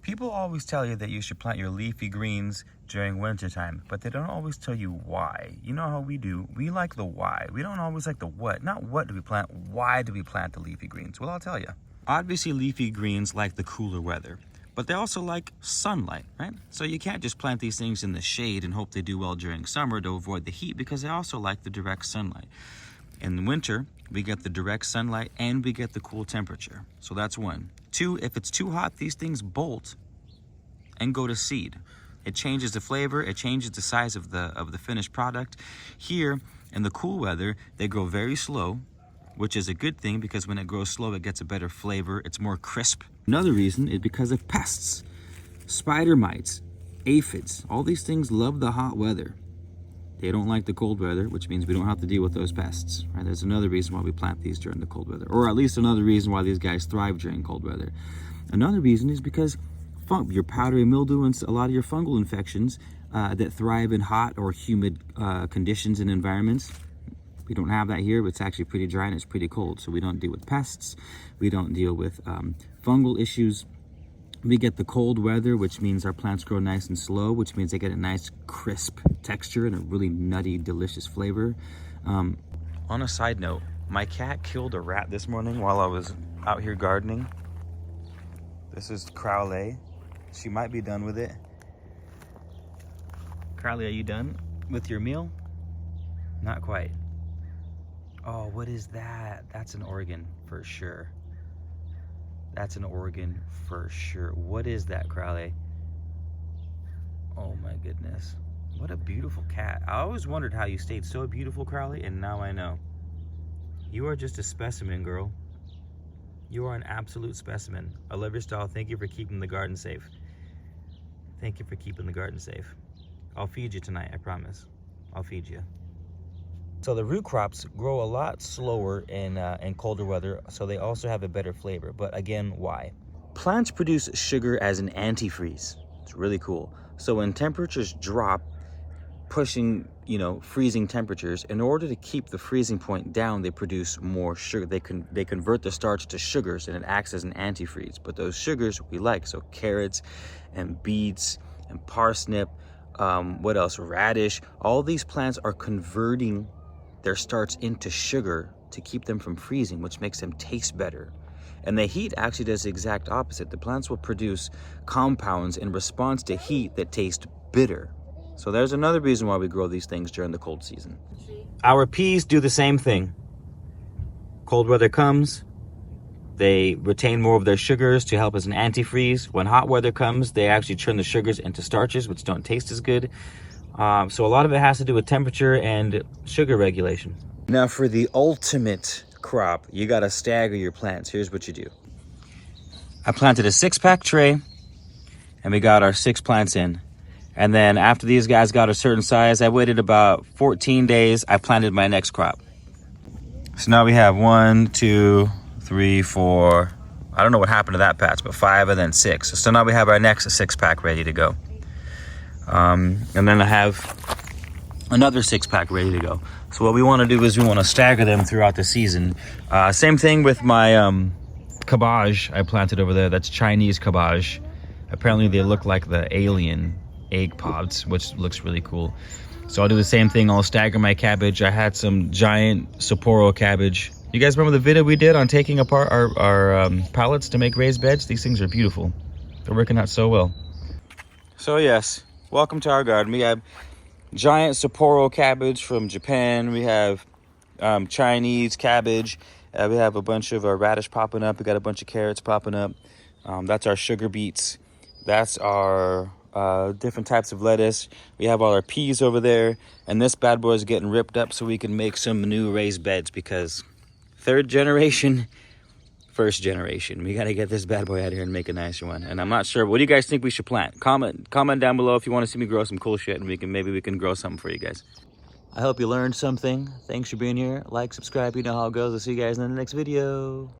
People always tell you that you should plant your leafy greens during wintertime, but they don't always tell you why. You know how we do. We like the why. We don't always like the what. Not what do we plant, why do we plant the leafy greens? Well, I'll tell you. Obviously, leafy greens like the cooler weather, but they also like sunlight, right? So you can't just plant these things in the shade and hope they do well during summer to avoid the heat, because they also like the direct sunlight. In winter, we get the direct sunlight and we get the cool temperature. So that's one. Two, if it's too hot, these things bolt and go to seed. It changes the flavor, it changes the size of the finished product. Here, in the cool weather, they grow very slow, which is a good thing, because when it grows slow, it gets a better flavor. It's more crisp. Another reason is because of pests. Spider mites, aphids, all these things love the hot weather. They don't like the cold weather, which means we don't have to deal with those pests, right? There's another reason why we plant these during the cold weather, or at least another reason why these guys thrive during cold weather. Another reason is because your powdery mildew and a lot of your fungal infections that thrive in hot or humid conditions and environments, we don't have that here. It's actually pretty dry and it's pretty cold, so we don't deal with pests. We don't deal with fungal issues. We get the cold weather, which means our plants grow nice and slow, which means they get a nice crisp texture and a really nutty, delicious flavor. On a side note, my cat killed a rat this morning while I was out here gardening. This is Crowley. She might be done with it. Crowley, are you done with your meal? Not quite. Oh, what is that? That's an organ for sure. That's an organ for sure. What is that, Crowley? Oh my goodness. What a beautiful cat. I always wondered how you stayed so beautiful, Crowley, and now I know. You are just a specimen, girl. You are an absolute specimen. I love your style. Thank you for keeping the garden safe. Thank you for keeping the garden safe. I'll feed you tonight, I promise. I'll feed you. So the root crops grow a lot slower in colder weather, so they also have a better flavor. But again, why? Plants produce sugar as an antifreeze. It's really cool. So when temperatures drop, pushing, freezing temperatures, in order to keep the freezing point down, they produce more sugar. They convert the starch to sugars, and it acts as an antifreeze. But those sugars we like, so carrots and beets and parsnip, what else? Radish. All these plants are converting their starch into sugar to keep them from freezing, which makes them taste better. And the heat actually does the exact opposite. The plants will produce compounds in response to heat that taste bitter. So there's another reason why we grow these things during the cold season. Our peas do the same thing. Cold weather comes, they retain more of their sugars to help as an antifreeze. When hot weather comes, they actually turn the sugars into starches, which don't taste as good. So a lot of it has to do with temperature and sugar regulation. Now for the ultimate crop, you gotta stagger your plants. Here's what you do. I planted a 6-pack tray and we got our 6 plants in. And then after these guys got a certain size, I waited about 14 days. I planted my next crop. So now we have 1, 2, 3, 4. I don't know what happened to that patch, but 5 and then 6. So now we have our next 6-pack ready to go. And then I have another 6-pack ready to go. So what we want to do is we want to stagger them throughout the season. Same thing with my cabbage I planted over there. That's Chinese cabbage. Apparently they look like the alien egg pods, which looks really cool. So I'll do the same thing. I'll stagger my cabbage. I had some giant Sapporo cabbage. You guys remember the video we did on taking apart our pallets to make raised beds? These things are beautiful. They're working out so well. So yes, welcome to our garden. We have giant Sapporo cabbage from Japan. We have Chinese cabbage. We have a bunch of radish popping up. We got a bunch of carrots popping up. That's our sugar beets. That's our different types of lettuce. We have all our peas over there. And this bad boy is getting ripped up so we can make some new raised beds, because 3rd generation, 1st generation. We got to get this bad boy out here and make a nicer one. And I'm not sure. What do you guys think we should plant? Comment down below if you want to see me grow some cool shit, and maybe we can grow something for you guys. I hope you learned something. Thanks for being here. Like, subscribe. You know how it goes. I'll see you guys in the next video.